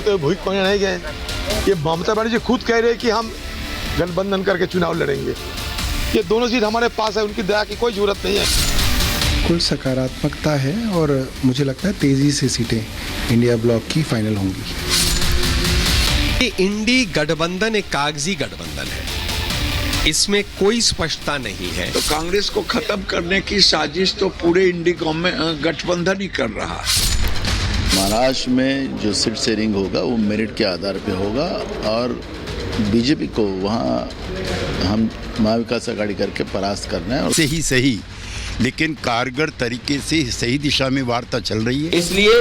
होते हुए भूख मांगने नहीं गए। ये ममता बनर्जी खुद कह रहे हैं कि हम गठबंधन करके चुनाव लड़ेंगे। ये दोनों सीट हमारे पास है, उनकी दया की कोई जरूरत नहीं है। कुल सकारात्मकता है और मुझे लगता है तेजी से सीटें इंडिया ब्लॉक की फाइनल होंगी। इंडी गठबंधन एक कागजी गठबंधन है, इसमें कोई स्पष्टता नहीं है। तो कांग्रेस को खत्म करने की साजिश तो पूरे इंडी गठबंधन ही कर रहा है। महाराष्ट्र में जो सीट शेयरिंग होगा वो मेरिट के आधार पे होगा और बीजेपी को वहाँ हम महाविकास आघाड़ी करके परास्त करना है। से ही सही लेकिन कारगर तरीके से सही दिशा में वार्ता चल रही है। इसलिए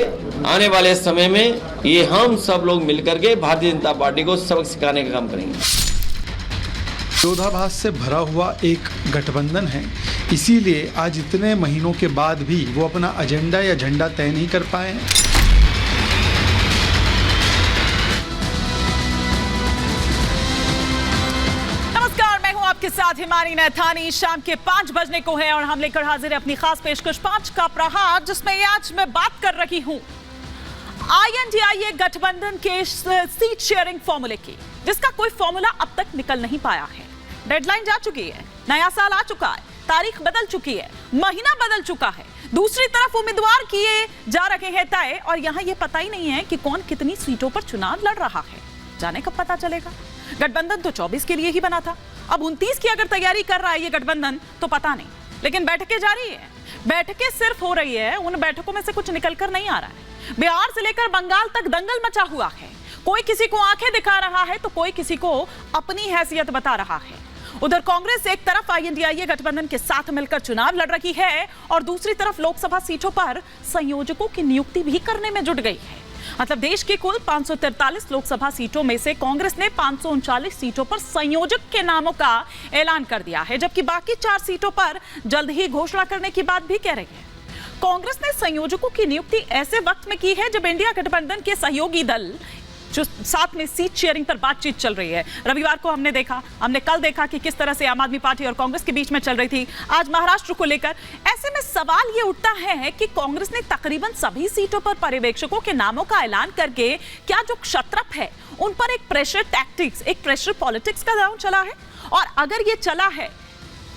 आने वाले समय में ये हम सब लोग मिलकर के भारतीय जनता पार्टी को सबक सिखाने का काम करेंगे। विरोधाभास से भरा हुआ एक गठबंधन है, इसीलिए आज इतने महीनों के बाद भी वो अपना एजेंडा या झंडा तय नहीं कर पाए हैं। आपके साथ हिमानी नैथानी। शाम के 5 बजने को है और हम लेकर हाजिर है अपनी खास पेशकश 5 का प्रहार, जिसमें आज मैं बात कर रही हूं INDIA गठबंधन के सीट शेयरिंग फॉर्मूले की, जिसका कोई फॉर्मूला अब तक निकल नहीं पाया है। डेडलाइन जा चुकी है, नया साल आ चुका है, तारीख बदल चुकी है, महीना बदल चुका है, दूसरी तरफ उम्मीदवार किए जा रहे हैं तय, और यहां यह पता ही नहीं है कि कौन कितनी सीटों पर चुनाव लड़ रहा है। जाने कब पता चलेगा। गठबंधन तो 24 के लिए ही बना था, अब 29 की अगर तैयारी कर रहा है ये गठबंधन तो पता नहीं, लेकिन बैठकें जारी है। बैठकें सिर्फ हो रही है, उन बैठकों में से कुछ निकलकर नहीं आ रहा है। बिहार से लेकर बंगाल तक दंगल मचा हुआ है। कोई किसी को आंखें दिखा रहा है तो कोई किसी को अपनी हैसियत बता रहा है। उधर कांग्रेस एक तरफ INDIA गठबंधन के साथ मिलकर चुनाव लड़ रही है और दूसरी तरफ लोकसभा सीटों पर संयोजकों की नियुक्ति भी करने में जुट गई है। मतलब देश की कुल 543 लोकसभा सीटों में से कांग्रेस ने 539 सीटों पर संयोजक के नामों का ऐलान कर दिया है, जबकि बाकी 4 सीटों पर जल्द ही घोषणा करने की बात भी कह रही है। कांग्रेस ने संयोजकों की नियुक्ति ऐसे वक्त में की है जब इंडिया गठबंधन के सहयोगी दल जो साथ में सीट शेयरिंग पर बातचीत चल रही है। रविवार को हमने कल देखा कि किस तरह से आम आदमी पार्टी और कांग्रेस के बीच में चल रही थी, आज महाराष्ट्र को लेकर। ऐसे में सवाल ये उठता है कि कांग्रेस ने तकरीबन सभी सीटों पर पर्यवेक्षकों के नामों का ऐलान करके क्या जो क्षत्रप है उन पर एक प्रेशर टैक्टिक्स, एक प्रेशर पॉलिटिक्स का दांव चला है? और अगर ये चला है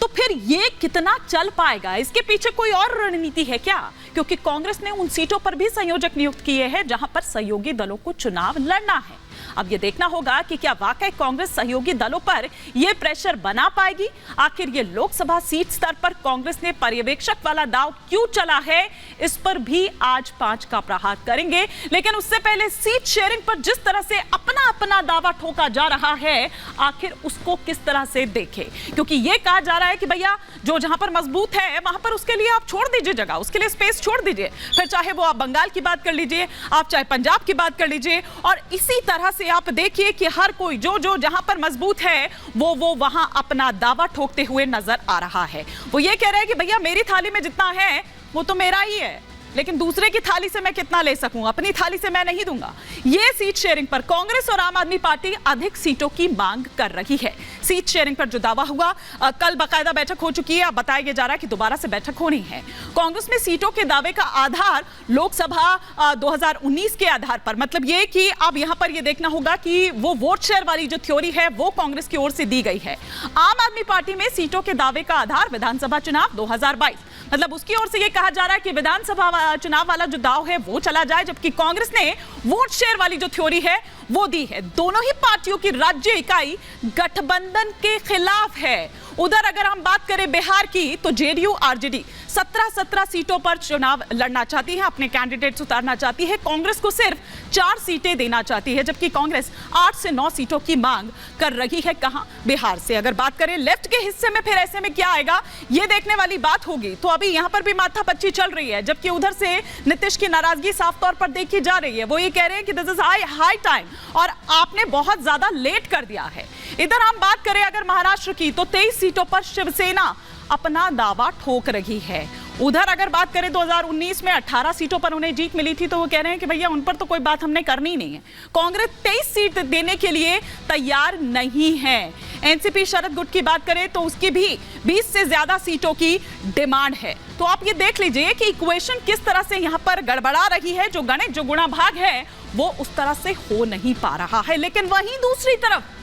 तो फिर ये कितना चल पाएगा? इसके पीछे कोई और रणनीति है क्या? क्योंकि कांग्रेस ने उन सीटों पर भी संयोजक नियुक्त किए हैं जहां पर सहयोगी दलों को चुनाव लड़ना है। अब ये देखना होगा कि क्या वाकई कांग्रेस सहयोगी दलों पर यह प्रेशर बना पाएगी। आखिर ये लोकसभा सीट स्तर पर कांग्रेस ने पर्यवेक्षक वाला दांव क्यों चला है, इस पर भी आज 5 का प्रहार करेंगे। लेकिन उससे पहले सीट शेयरिंग पर जिस तरह से अपना अपना दावा ठोका जा रहा है, आखिर उसको किस तरह से देखें, क्योंकि ये कहा जा रहा है कि भैया जो जहां पर मजबूत है वहां पर उसके लिए आप छोड़ दीजिए जगह, उसके लिए स्पेस छोड़ दीजिए। फिर चाहे वो आप बंगाल की बात कर लीजिए, आप चाहे पंजाब की बात कर लीजिए, और इसी तरह से आप देखिए कि हर कोई जो जहां पर मजबूत है वो वहां अपना दावा ठोकते हुए नजर आ रहा है। वो ये कह रहे हैं कि भैया मेरी थाली में जितना है वो तो मेरा ही है, लेकिन दूसरे की थाली से मैं कितना ले सकूं, अपनी थाली से मैं नहीं दूंगा। ये सीट शेयरिंग पर कांग्रेस और आम आदमी पार्टी अधिक सीटों की मांग कर रही है। सीट शेयरिंग पर जो दावा हुआ, कल बाकायदा बैठक हो चुकी है, अब बताया जा रहा है कि दोबारा से बैठक होनी है। कांग्रेस में सीटों के दावे का आधार लोकसभा 2019 के आधार पर, मतलब ये कि अब यहां पर ये देखना होगा कि वो वोट शेयर वाली जो थ्योरी है वो कांग्रेस की ओर से दी गई है। आम आदमी पार्टी में सीटों के दावे का आधार विधानसभा चुनाव 2022, मतलब उसकी ओर से ये कहा जा रहा है कि विधानसभा चुनाव वाला जो दाव है वो चला जाए, जबकि कांग्रेस ने वोट शेयर वाली जो थ्योरी है वो दी है। दोनों ही पार्टियों की राज्य इकाई गठबंधन के खिलाफ है। उधर अगर हम बात करें बिहार की, तो जेडीयू आरजेडी 17 सीटों पर चुनाव लड़ना चाहती है, अपने कैंडिडेट्स उतारना चाहती है। कांग्रेस को सिर्फ 4 सीटें देना चाहती है, जबकि कांग्रेस 8 से 9 सीटों की मांग कर रही है। कहां? बिहार से। अगर बात करें लेफ्ट के हिस्से में, फिर ऐसे में क्या आएगा ये देखने वाली बात होगी। तो अभी यहां पर भी माथापच्ची चल रही है, जबकि उधर से नीतीश की नाराजगी साफ तौर पर देखी जा रही है। वो ये कह रहे हैं कि दिस इज हाई टाइम और आपने बहुत ज्यादा लेट कर दिया है। इधर हम बात करें अगर महाराष्ट्र की, तो 23 सीटों पर शिवसेना अपना दावा ठोक रही है। उधर अगर बात करें 2019 में 18 सीटों पर उन्हें जीत मिली थी, तो वो कह रहे हैं कि भैया उन पर तो कोई बात हमने करनी नहीं है। कांग्रेस 23 सीट देने के लिए तैयार नहीं है। एनसीपी शरद गुट की बात करें तो उसकी भी 20 से ज्यादा सीटों की डिमांड है। तो आप ये देख लीजिए कि इक्वेशन किस तरह से यहां पर गड़बड़ा रही है। जो गणित, जो गुणा भाग है, वो उस तरह से हो नहीं पा रहा है। लेकिन वहीं दूसरी तरफ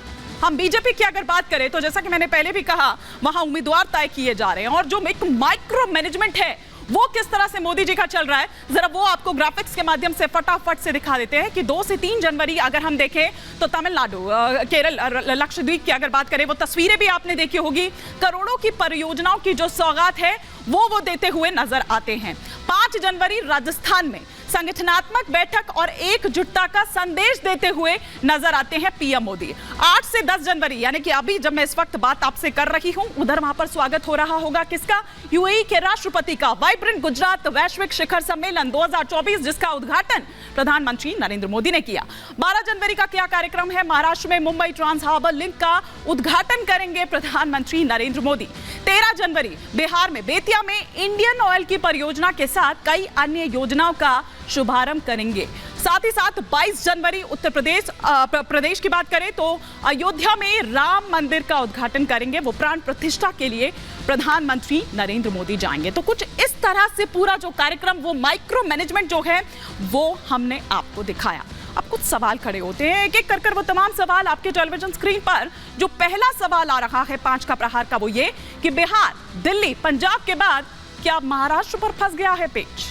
हम बीजेपी की अगर बात करें तो जैसा कि मैंने पहले भी कहा, वहां उम्मीदवार तय किए जा रहे हैं और जो एक माइक्रो मैनेजमेंट है वो किस तरह से मोदी जी का चल रहा है, जरा वो आपको ग्राफिक्स के माध्यम से फटाफट से दिखा देते हैं कि 2 से 3 जनवरी अगर हम देखें तो तमिलनाडु, केरल, लक्षद्वीप की अगर बात करें, वो तस्वीरें भी आपने देखी होगी। करोड़ों की परियोजनाओं की जो सौगात है वो देते हुए नजर आते हैं। 5 जनवरी राजस्थान में संगठनात्मक बैठक और एकजुटता का संदेश देते हुए नजर आते हैं पीएम मोदी। 8 से 10 जनवरी यानी कि अभी जब मैं इस वक्त बात आपसे कर रही हूं, उधर वहां पर स्वागत हो रहा होगा किसका? यूएई के राष्ट्रपति का। वाइब्रेंट गुजरात वैश्विक शिखर सम्मेलन 2024 जिसका उद्घाटन प्रधानमंत्री नरेंद्र मोदी ने किया। 12 जनवरी का क्या कार्यक्रम है? महाराष्ट्र में मुंबई ट्रांस हार्बर लिंक का उद्घाटन करेंगे प्रधानमंत्री नरेंद्र मोदी। 13 जनवरी बिहार में बेतिया में इंडियन ऑयल की परियोजना के साथ कई अन्य योजनाओं का शुभारंभ करेंगे। साथ ही साथ 22 जनवरी उत्तर प्रदेश की बात करें तो अयोध्या में राम मंदिर का उद्घाटन करेंगे। वो प्राण प्रतिष्ठा के लिए प्रधानमंत्री नरेंद्र मोदी जाएंगे। तो कुछ इस तरह से पूरा जो कार्यक्रम, वो माइक्रो मैनेजमेंट जो है वो हमने आपको दिखाया। अब कुछ सवाल खड़े होते हैं, एक एक कर वो तमाम सवाल आपके टेलीविजन स्क्रीन पर। जो पहला सवाल आ रहा है 5 का प्रहार का, वो ये कि बिहार, दिल्ली, पंजाब के बाद क्या महाराष्ट्र पर फंस गया है पेच?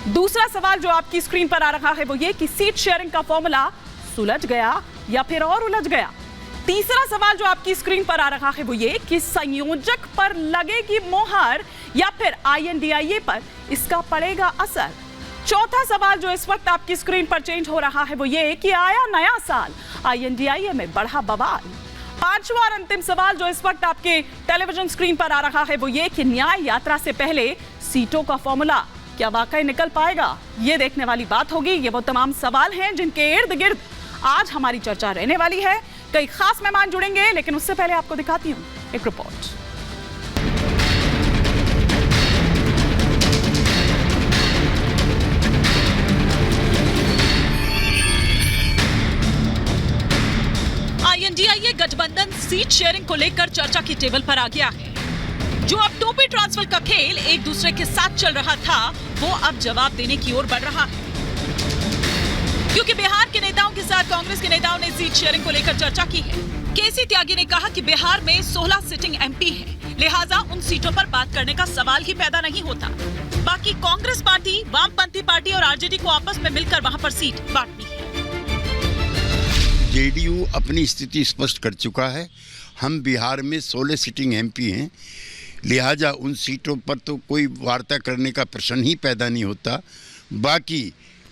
दूसरा सवाल जो आपकी स्क्रीन पर आ रहा है वो ये कि सीट शेयरिंग का फॉर्मूला सुलझ गया या फिर और उलझ गया? तीसरा सवाल जो आपकी स्क्रीन पर आ रहा है वो ये कि संयोजक पर लगेगी मोहर या फिर INDIA पर इसका पड़ेगा असर? चौथा सवाल जो इस वक्त आपकी स्क्रीन पर चेंज हो रहा है वो ये कि आया नया साल, INDIA में बढ़ा बवाल। पांचवा और अंतिम सवाल जो इस वक्त आपके टेलीविजन स्क्रीन पर आ रहा है वो ये कि न्याय यात्रा से पहले सीटों का फॉर्मूला क्या वाकई निकल पाएगा? ये देखने वाली बात होगी। ये वो तमाम सवाल हैं जिनके इर्द गिर्द आज हमारी चर्चा रहने वाली है। कई खास मेहमान जुड़ेंगे, लेकिन उससे पहले आपको दिखाती हूं एक रिपोर्ट। INDIA गठबंधन सीट शेयरिंग को लेकर चर्चा की टेबल पर आ गया है। जो अब टोपी ट्रांसफर का खेल एक दूसरे के साथ चल रहा था, वो अब जवाब देने की ओर बढ़ रहा है। क्योंकि बिहार के नेताओं के साथ कांग्रेस के नेताओं ने सीट शेयरिंग को लेकर चर्चा की है। केसी त्यागी ने कहा कि बिहार में 16 सिटिंग MP है, लिहाजा उन सीटों पर बात करने का सवाल ही पैदा नहीं होता। बाकी कांग्रेस पार्टी, वामपंथी पार्टी और RJD को आपस में मिलकर वहां पर सीट बांटनी है। JDU अपनी स्थिति स्पष्ट कर चुका है। हम बिहार में 16 सिटिंग MP हैं, लिहाजा उन सीटों पर तो कोई वार्ता करने का प्रश्न ही पैदा नहीं होता। बाकी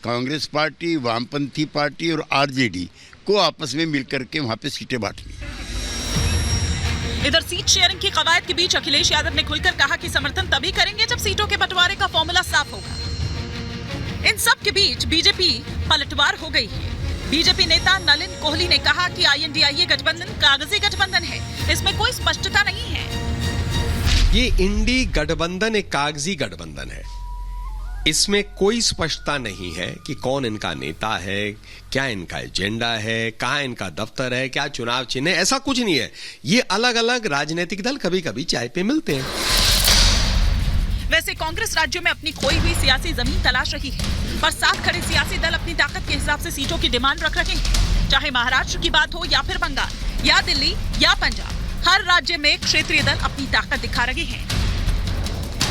कांग्रेस पार्टी, वामपंथी पार्टी और RJD को आपस में मिलकर के वहां पे सीटें बांटनी। इधर सीट शेयरिंग की कवायद के बीच अखिलेश यादव ने खुलकर कहा कि समर्थन तभी करेंगे जब सीटों के बंटवारे का फॉर्मूला साफ होगा। इन सब के बीच बीजेपी पलटवार हो गई है। बीजेपी नेता नलिन कोहली ने कहा कि INDIA गठबंधन कागजी गठबंधन है, इसमें कोई स्पष्टता नहीं है। ये इंडी गठबंधन एक कागजी गठबंधन है, इसमें कोई स्पष्टता नहीं है कि कौन इनका नेता है, क्या इनका एजेंडा है, कहां इनका दफ्तर है, क्या चुनाव चिन्ह है, ऐसा कुछ नहीं है। ये अलग अलग राजनीतिक दल कभी कभी चाय पे मिलते हैं। वैसे कांग्रेस राज्यों में अपनी खोई हुई सियासी जमीन तलाश रही है, पर साथ खड़े सियासी दल अपनी ताकत के हिसाब से सीटों की डिमांड रख रहे हैं। चाहे महाराष्ट्र की बात हो या फिर बंगाल या दिल्ली या पंजाब, हर राज्य में क्षेत्रीय दल अपनी ताकत दिखा रहे हैं।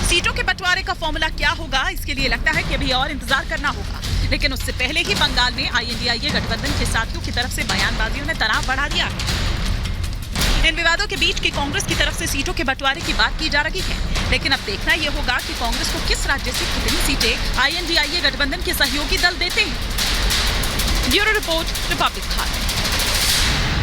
सीटों के बंटवारे का फॉर्मूला क्या होगा, इसके लिए लगता है कि अभी और इंतजार करना होगा। लेकिन उससे पहले ही बंगाल में INDIA गठबंधन के साथियों की तरफ से बयानबाजियों ने तनाव बढ़ा दिया है। इन विवादों के बीच की कांग्रेस की तरफ से सीटों के बंटवारे की बात की जा रही है, लेकिन अब देखना यह होगा कि कांग्रेस को किस राज्य से कितनी सीटें INDIA गठबंधन के सहयोगी दल देते हैं। Bureau report, Republic Bharat.